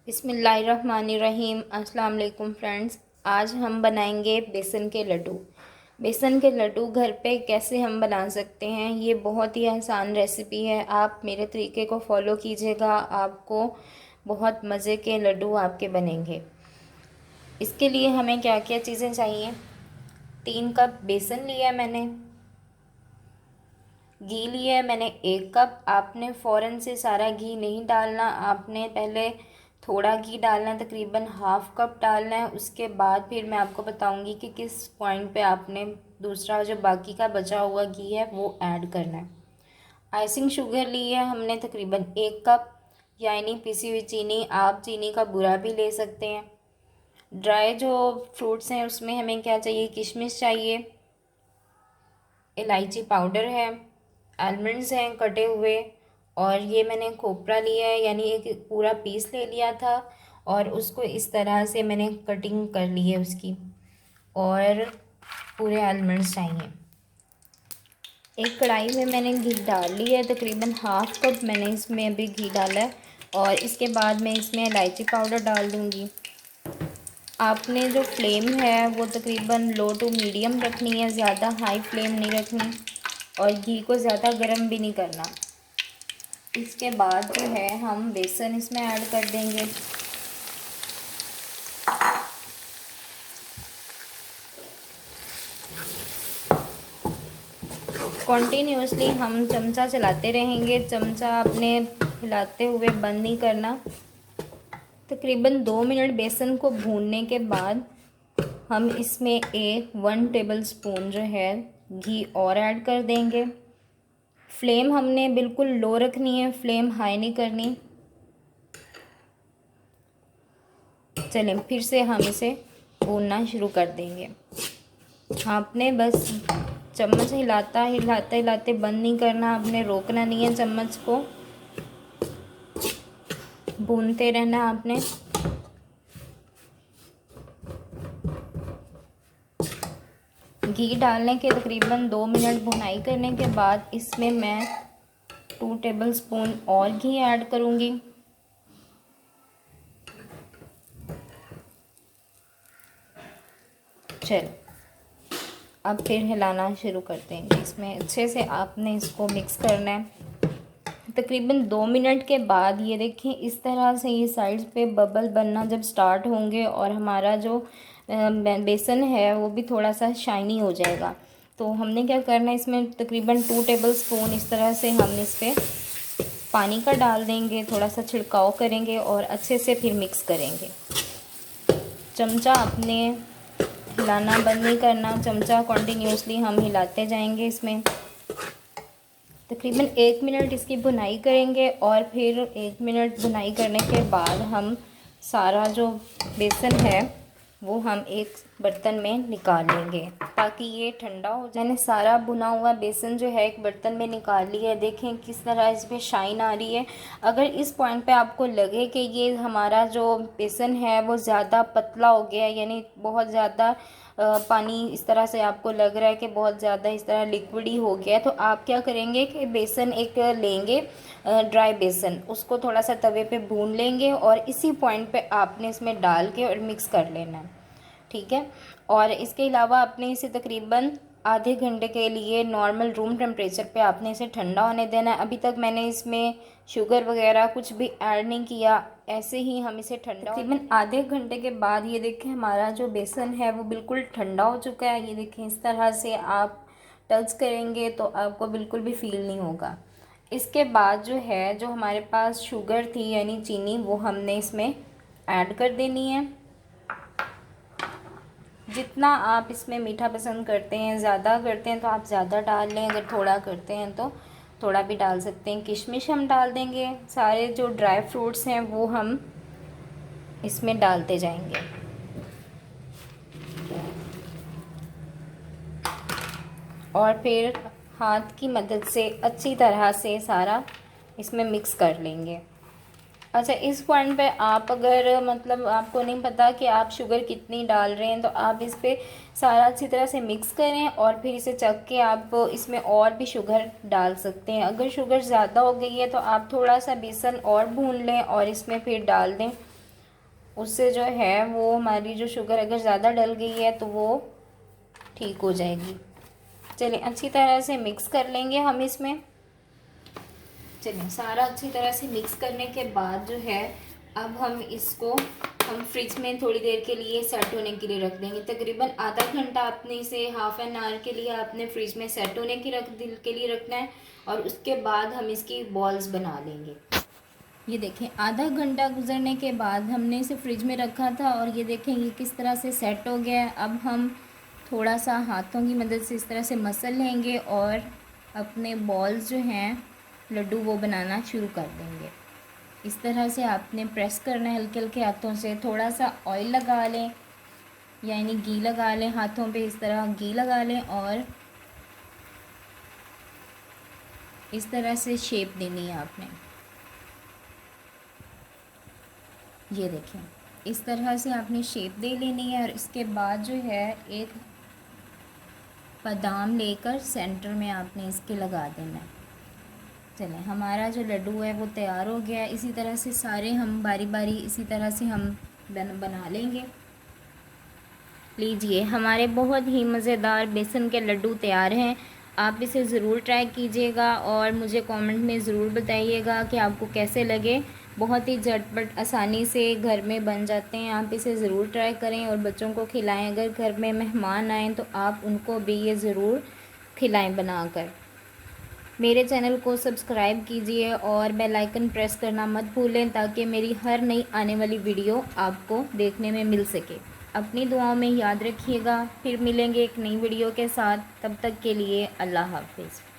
बिस्मिल्लाहिर्रहमानिर्रहीम। अस्सलाम वालेकुम फ्रेंड्स। आज हम बनाएंगे बेसन के लड्डू। बेसन के लड्डू घर पे कैसे हम बना सकते हैं, ये बहुत ही आसान रेसिपी है। आप मेरे तरीके को फॉलो कीजिएगा, आपको बहुत मज़े के लड्डू आपके बनेंगे। इसके लिए हमें क्या क्या चीज़ें चाहिए। 3 कप बेसन लिया है मैंने। घी लिया है मैंने 1 कप। आपने फ़ौरन से सारा घी नहीं डालना, आपने पहले थोड़ा घी डालना है, तकरीबन हाफ़ कप डालना है। उसके बाद फिर मैं आपको बताऊंगी कि किस पॉइंट पे आपने दूसरा जो बाकी का बचा हुआ घी है वो ऐड करना है। आइसिंग शुगर ली है हमने तकरीबन 1 कप, यानी पिसी हुई चीनी। आप चीनी का बुरा भी ले सकते हैं। ड्राई जो फ्रूट्स हैं उसमें हमें क्या चाहिए, किशमिश चाहिए, इलायची पाउडर है, आलमंड्स हैं कटे हुए, और ये मैंने खोपरा लिया है, यानी एक पूरा पीस ले लिया था और उसको इस तरह से मैंने कटिंग कर ली है उसकी। और पूरे आलमंड्स चाहिए। एक कढ़ाई में मैंने घी डाल लिया है, तकरीबन हाफ़ कप मैंने इसमें अभी घी डाला है। और इसके बाद मैं इसमें इलायची पाउडर डाल दूँगी। आपने जो फ्लेम है वो तकरीबन लो टू मीडियम रखनी है, ज़्यादा हाई फ्लेम नहीं रखनी, और घी को ज़्यादा गर्म भी नहीं करना। इसके बाद जो है हम बेसन इसमें ऐड कर देंगे। कॉन्टीन्यूसली हम चमचा चलाते रहेंगे, चमचा आपने हिलाते हुए बंद नहीं करना। तकरीबन 2 मिनट बेसन को भूनने के बाद हम इसमें 1 टेबलस्पून जो है घी और ऐड कर देंगे। फ्लेम हमने बिल्कुल लो रखनी है, फ्लेम हाई नहीं करनी। चलें फिर से हम इसे भूनना शुरू कर देंगे। आपने बस चम्मच हिलाते हिलाते बंद नहीं करना, आपने रोकना नहीं है, चम्मच को भूनते रहना आपने। घी डालने के तकरीबन 2 मिनट भुनाई करने के बाद इसमें मैं 2 टेबलस्पून और घी ऐड करूँगी। चल अब फिर हिलाना शुरू कर देंगे। इसमें अच्छे से आपने इसको मिक्स करना है। तकरीबन 2 मिनट के बाद ये देखें, इस तरह से ये साइड्स पे बबल बनना जब स्टार्ट होंगे और हमारा जो बेसन है वो भी थोड़ा सा शाइनी हो जाएगा, तो हमने क्या करना है, इसमें तकरीबन 2 टेबलस्पून इस तरह से हम इस पर पानी का डाल देंगे, थोड़ा सा छिड़काव करेंगे और अच्छे से फिर मिक्स करेंगे। चमचा अपने हिलाना बंद नहीं करना, चमचा कॉन्टीन्यूसली हम हिलाते जाएंगे। इसमें तकरीबन 1 मिनट इसकी भुनाई करेंगे और फिर 1 मिनट भुनाई करने के बाद हम सारा जो बेसन है वो हम एक बर्तन में निकाल लेंगे ताकि ये ठंडा हो जाए। मैंने सारा भुना हुआ बेसन जो है एक बर्तन में निकाल लिया है। देखें किस तरह इसमें शाइन आ रही है। अगर इस पॉइंट पे आपको लगे कि ये हमारा जो बेसन है वो ज़्यादा पतला हो गया है, यानी बहुत ज़्यादा पानी इस तरह से आपको लग रहा है कि बहुत ज़्यादा इस तरह लिक्विडी हो गया है, तो आप क्या करेंगे कि बेसन एक लेंगे, ड्राई बेसन, उसको थोड़ा सा तवे पे भून लेंगे और इसी पॉइंट पे आपने इसमें डाल के और मिक्स कर लेना है, ठीक है। और इसके अलावा आपने इसे तकरीबन आधे घंटे के लिए नॉर्मल रूम टेम्परेचर पे आपने इसे ठंडा होने देना है। अभी तक मैंने इसमें शुगर वगैरह कुछ भी ऐड नहीं किया, ऐसे ही हम इसे ठंडा तकरीबन आधे घंटे के बाद ये देखें हमारा जो बेसन है वो बिल्कुल ठंडा हो चुका है। ये देखें इस तरह से आप टच करेंगे तो आपको बिल्कुल भी फील नहीं होगा। इसके बाद जो है, जो हमारे पास शुगर थी यानी चीनी, वो हमने इसमें ऐड कर देनी है। जितना आप इसमें मीठा पसंद करते हैं, ज़्यादा करते हैं तो आप ज़्यादा डाल लें, अगर थोड़ा करते हैं तो थोड़ा भी डाल सकते हैं। किशमिश हम डाल देंगे, सारे जो ड्राई फ्रूट्स हैं वो हम इसमें डालते जाएंगे। और फिर हाथ की मदद से अच्छी तरह से सारा इसमें मिक्स कर लेंगे। अच्छा, इस पॉइंट पे आप अगर मतलब आपको नहीं पता कि आप शुगर कितनी डाल रहे हैं, तो आप इस पर सारा अच्छी तरह से मिक्स करें और फिर इसे चख के आप इसमें और भी शुगर डाल सकते हैं। अगर शुगर ज़्यादा हो गई है तो आप थोड़ा सा बेसन और भून लें और इसमें फिर डाल दें। उससे जो है वो हमारी जो शुगर अगर ज़्यादा डल गई है तो वो ठीक हो जाएगी। चलिए अच्छी तरह से मिक्स कर लेंगे हम इसमें। चलिए सारा अच्छी तरह से मिक्स करने के बाद जो है अब हम फ्रिज में थोड़ी देर के लिए सेट होने के लिए रख देंगे। तकरीबन आधा घंटा आपने इसे हाफ एन आवर के लिए आपने फ्रिज में सेट होने के लिए रखना है और उसके बाद हम इसकी बॉल्स बना लेंगे। ये देखें आधा घंटा गुजरने के बाद हमने इसे फ्रिज में रखा था और ये देखें ये किस तरह से सेट हो गया है। अब हम थोड़ा सा हाथों की मदद से इस तरह से मसल लेंगे और अपने बॉल्स जो हैं लड्डू वो बनाना शुरू कर देंगे। इस तरह से आपने प्रेस करना है हल्के हल्के हाथों से। थोड़ा सा ऑयल लगा लें यानी घी लगा लें हाथों पे, इस तरह घी लगा लें और इस तरह से शेप देनी है आपने। ये देखें इस तरह से आपने शेप दे लेनी है और इसके बाद जो है एक बादाम लेकर सेंटर में आपने इसके लगा देना है। चलें हमारा जो लड्डू है वो तैयार हो गया है। इसी तरह से सारे हम बारी बारी इसी तरह से हम बना लेंगे। लीजिए हमारे बहुत ही मज़ेदार बेसन के लड्डू तैयार हैं। आप इसे ज़रूर ट्राई कीजिएगा और मुझे कमेंट में ज़रूर बताइएगा कि आपको कैसे लगे। बहुत ही झटपट आसानी से घर में बन जाते हैं। आप इसे ज़रूर ट्राई करें और बच्चों को खिलाएं। अगर घर में मेहमान आएँ तो आप उनको भी ये ज़रूर खिलाएं बनाकर। मेरे चैनल को सब्सक्राइब कीजिए और बेल आइकन प्रेस करना मत भूलें ताकि मेरी हर नई आने वाली वीडियो आपको देखने में मिल सके। अपनी दुआओं में याद रखिएगा। फिर मिलेंगे एक नई वीडियो के साथ। तब तक के लिए अल्लाह हाफ़िज़।